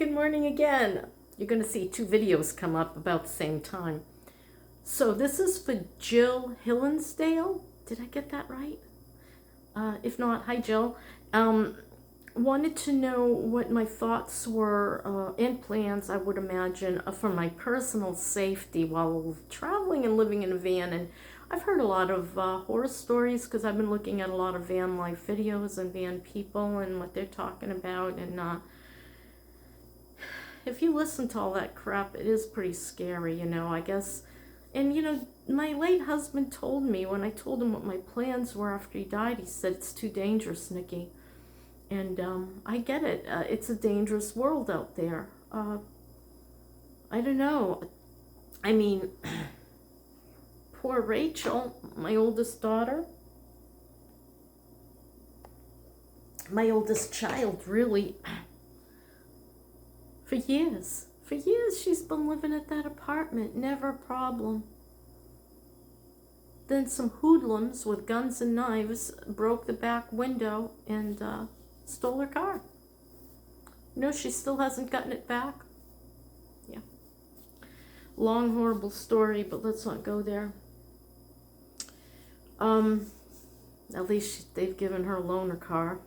Good morning again. You're going to see two videos come up about the same time. So this is for Jill Hillensdale. Did I get that right? If not, hi Jill. Wanted to know what my thoughts were and plans, I would imagine, for my personal safety while traveling and living in a van. And I've heard a lot of horror stories because I've been looking at a lot of van life videos and van people and what they're talking about. And if you listen to all that crap, it is pretty scary, I guess. And, my late husband told me when I told him what my plans were after he died, he said, it's too dangerous, Nikki. And I get it. It's a dangerous world out there. I don't know. I mean, poor Rachel, my oldest daughter, my oldest child, really. For years she's been living at that apartment, never a problem. Then some hoodlums with guns and knives broke the back window and stole her car. She still hasn't gotten it back. Yeah. Long, horrible story, but let's not go there. At least they've given her a loaner car.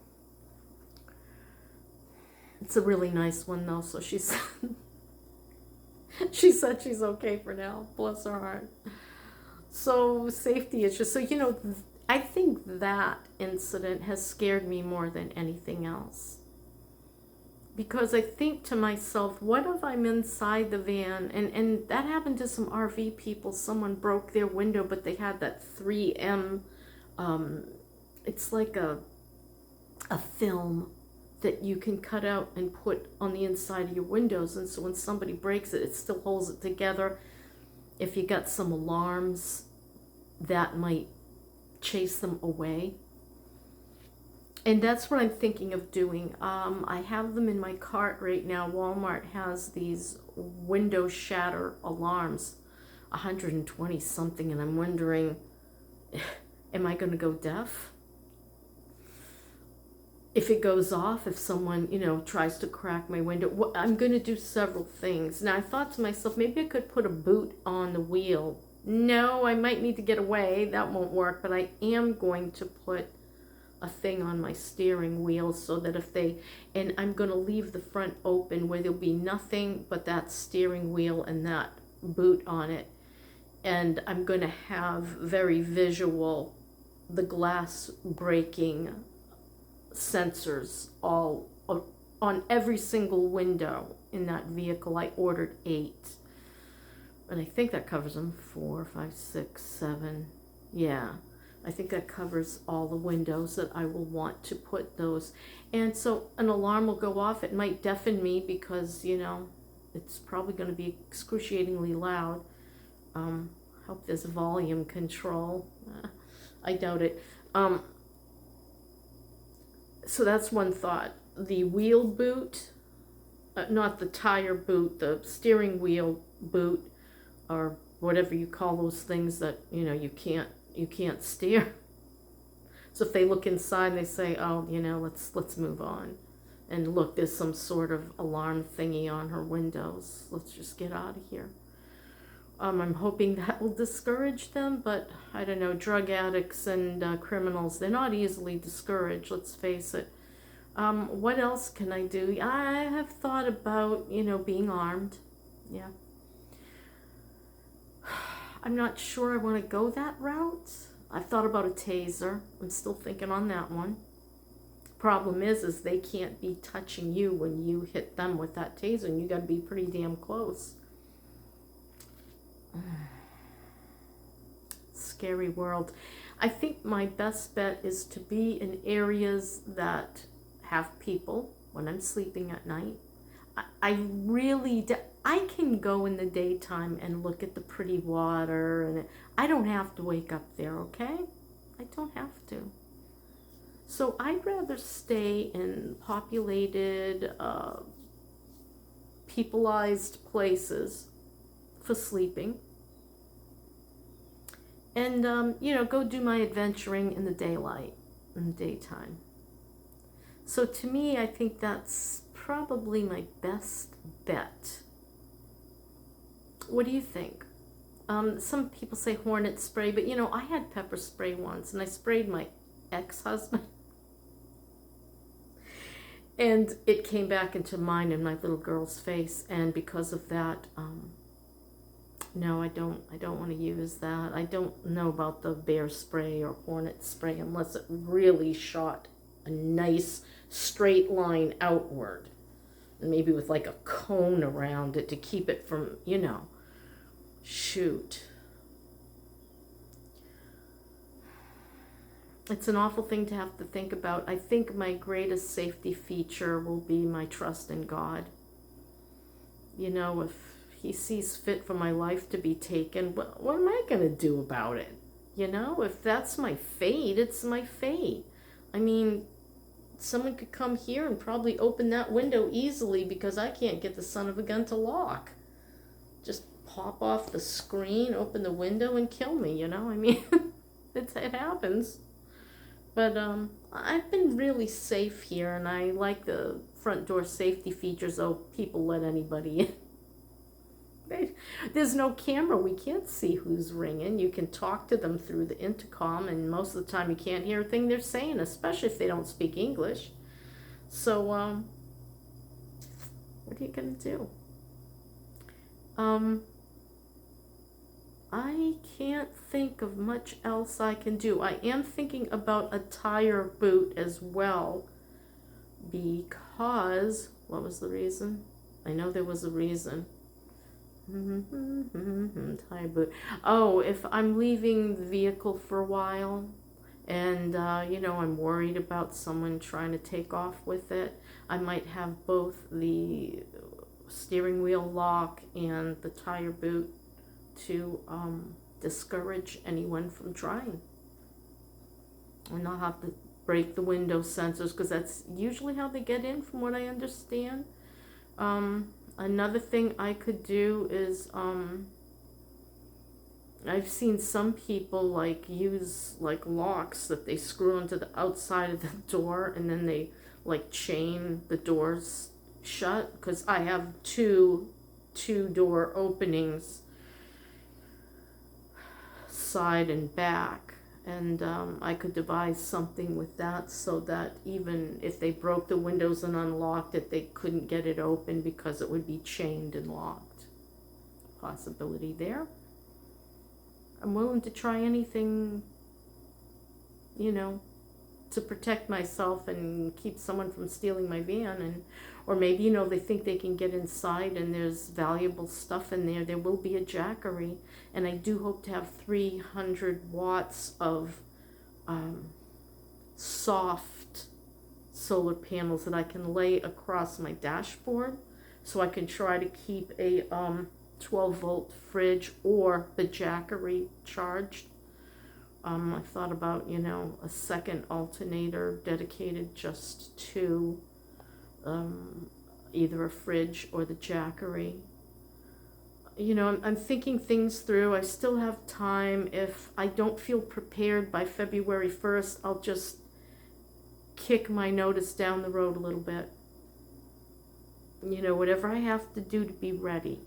It's a really nice one though, so she said she's okay for now. Bless her heart. So safety issues. So I think that incident has scared me more than anything else. Because I think to myself, what if I'm inside the van and that happened to some RV people. Someone broke their window, but they had that 3M it's like a film that you can cut out and put on the inside of your windows, and so when somebody breaks it, it still holds it together. If you got some alarms, that might chase them away. And that's what I'm thinking of doing. I have them in my cart right now. Walmart has these window shatter alarms, 120 something, and I'm wondering, am I going to go deaf? If it goes off, if someone, tries to crack my window, I'm going to do several things. Now, I thought to myself, maybe I could put a boot on the wheel. No, I might need to get away. That won't work, but I am going to put a thing on my steering wheel so that and I'm going to leave the front open where there'll be nothing but that steering wheel and that boot on it. And I'm going to have very visual, the glass breaking sensors all on every single window in that vehicle. I ordered 8, and I think that covers them. 4, 5, 6, 7. Yeah, I think that covers all the windows that I will want to put those. And so an alarm will go off. It might deafen me because it's probably going to be excruciatingly loud. Hope there's volume control. I doubt it. So that's one thought. The wheel boot, not the tire boot, the steering wheel boot, or whatever you call those things that you can't steer. So if they look inside and they say, oh, let's move on, and look, there's some sort of alarm thingy on her windows. Let's just get out of here. I'm hoping that will discourage them, but I don't know, drug addicts and criminals, they're not easily discouraged, let's face it. What else can I do? I have thought about, being armed. Yeah. I'm not sure I want to go that route. I've thought about a taser. I'm still thinking on that one. Problem is they can't be touching you when you hit them with that taser, and you got to be pretty damn close. Scary world. I think my best bet is to be in areas that have people when I'm sleeping at night. I can go in the daytime and look at the pretty water, and I don't have to wake up there, okay? I don't have to. So I'd rather stay in populated, peopleized places for sleeping, and go do my adventuring in the daytime. So to me, I think that's probably my best bet. What do you think? Some people say hornet spray, but you know, I had pepper spray once and I sprayed my ex-husband and it came back into mine and my little girl's face, and because of that, no, I don't want to use that. I don't know about the bear spray or hornet spray unless it really shot a nice straight line outward. Maybe with like a cone around it to keep it from, you know, shoot. It's an awful thing to have to think about. I think my greatest safety feature will be my trust in God. You know, if he sees fit for my life to be taken, what am I going to do about it? You know, if that's my fate, it's my fate. I mean, someone could come here and probably open that window easily because I can't get the son of a gun to lock. Just pop off the screen, open the window, and kill me, you know? I mean, it happens. But I've been really safe here, and I like the front door safety features, so people let anybody in. There's no camera. We can't see who's ringing. You can talk to them through the intercom, and most of the time you can't hear a thing they're saying, especially if they don't speak English. So, what are you going to do? I can't think of much else I can do. I am thinking about a tire boot as well because, what was the reason? I know there was a reason. Tire boot. Oh, if I'm leaving the vehicle for a while and, you know, I'm worried about someone trying to take off with it, I might have both the steering wheel lock and the tire boot to discourage anyone from trying. And I'll have to break the window sensors because that's usually how they get in from what I understand. Another thing I could do is I've seen some people like use like locks that they screw into the outside of the door and then they like chain the doors shut, because I have two door openings, side and back, and I could devise something with that so that even if they broke the windows and unlocked it, they couldn't get it open because it would be chained and locked. Possibility there. I'm willing to try anything, you know, to protect myself and keep someone from stealing my van. And or maybe, you know, they think they can get inside and there's valuable stuff in there. There will be a Jackery, and I do hope to have 300 watts of soft solar panels that I can lay across my dashboard, so I can try to keep a 12-volt fridge or the Jackery charged. I thought about, you know, a second alternator dedicated just to either a fridge or the Jackery. You know, I'm thinking things through. I still have time. If I don't feel prepared by February 1st, I'll just kick my notice down the road a little bit. You know, whatever I have to do to be ready.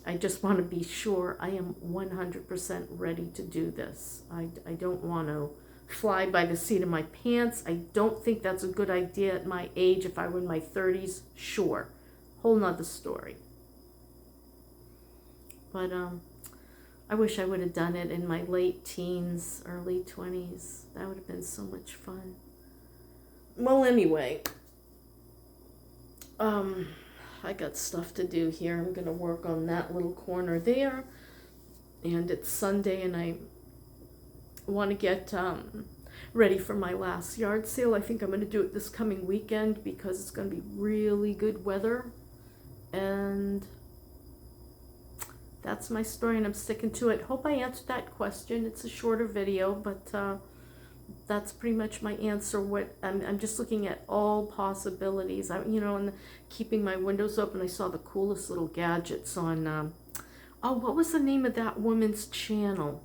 I just want to be sure I am 100% ready to do this. I don't want to fly by the seat of my pants. I don't think that's a good idea at my age. If I were in my 30s, sure. Whole nother story. But I wish I would have done it in my late teens, early 20s. That would have been so much fun. Well, anyway, I got stuff to do here. I'm going to work on that little corner there. And it's Sunday, and I want to get ready for my last yard sale. I think I'm going to do it this coming weekend because it's going to be really good weather. And that's my story, and I'm sticking to it. Hope I answered that question. It's a shorter video, but that's pretty much my answer. What I'm just looking at all possibilities. You know, and keeping my windows open, I saw the coolest little gadgets on. Oh, what was the name of that woman's channel?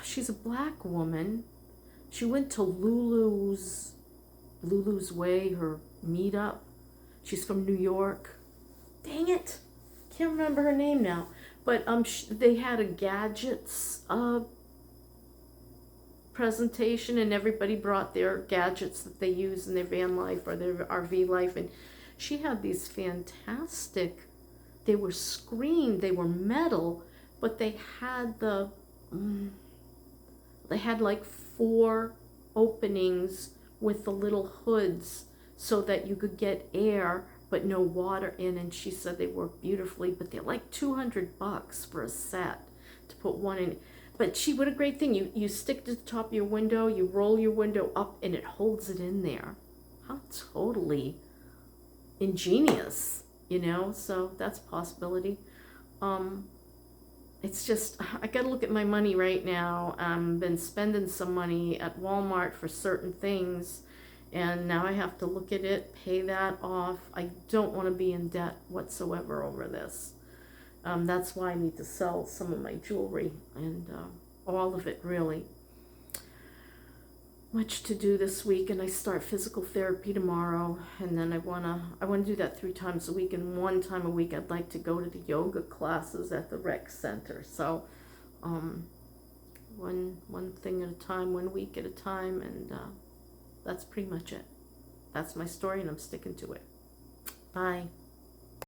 She's a black woman. She went to Lulu's Way, her meet up. She's from New York. Dang it, can't remember her name now. But they had a gadgets presentation, and everybody brought their gadgets that they use in their van life or their RV life, and she had these fantastic, they were screened, they were metal, but they had they had like 4 openings with the little hoods so that you could get air but no water in, and she said they work beautifully, but they're like $200 for a set to put one in. But what a great thing. You stick it to the top of your window, you roll your window up, and it holds it in there. How totally ingenious, so that's a possibility. It's just, I gotta look at my money right now. Been spending some money at Walmart for certain things, and now I have to look at it, pay that off. I don't want to be in debt whatsoever over this. That's why I need to sell some of my jewelry, and all of it, really. Much to do this week, and I start physical therapy tomorrow, and then I wanna do that 3 times a week, and 1 time a week I'd like to go to the yoga classes at the rec center. So one thing at a time, 1 week at a time, and that's pretty much it. That's my story, and I'm sticking to it. Bye.